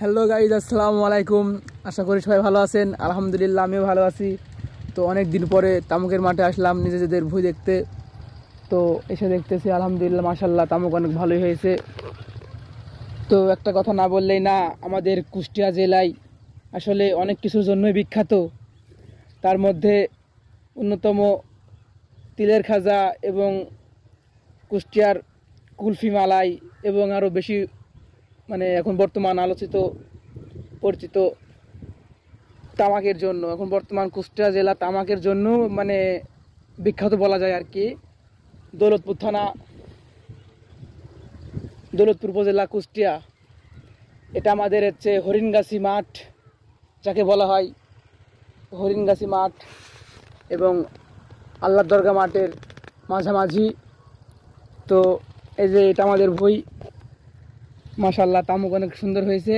Hello guys, আসসালামু আলাইকুম। আশা করি সবাই ভালো আছেন। আলহামদুলিল্লাহ, আমিও ভালো আছি। তো অনেক দিন পরে তামুকের মাঠে আসলাম নিজেদের ভুঁই দেখতে। তো এসে দেখতেছি আলহামদুলিল্লাহ মাশাল্লাহ তামুক অনেক ভালোই হয়েছে। তো একটা কথা না বললেই না, আমাদের কুষ্টিয়া জেলায় আসলে অনেক কিছুর জন্যই বিখ্যাত। তার মধ্যে অন্যতম তিলের খাজা এবং কুষ্টিয়ার কুলফি মালাই, এবং আরও বেশি এখন বর্তমান আলোচিত পরিচিত তামাকের জন্য। এখন বর্তমান কুষ্টিয়া জেলা তামাকের জন্য বিখ্যাত বলা যায় আর কি। দৌলতপুর থানা, দৌলতপুর উপজেলা, কুষ্টিয়া। এটা আমাদের হচ্ছে হরিণগাছি মাঠ, যাকে বলা হয় হরিণগাছি মাঠ এবং আল্লাহর দরগা মাঠের মাঝামাঝি। তো এই যে এটা আমাদের ভুঁই, মাশাআল্লাহ তামুক অনেক সুন্দর হয়েছে।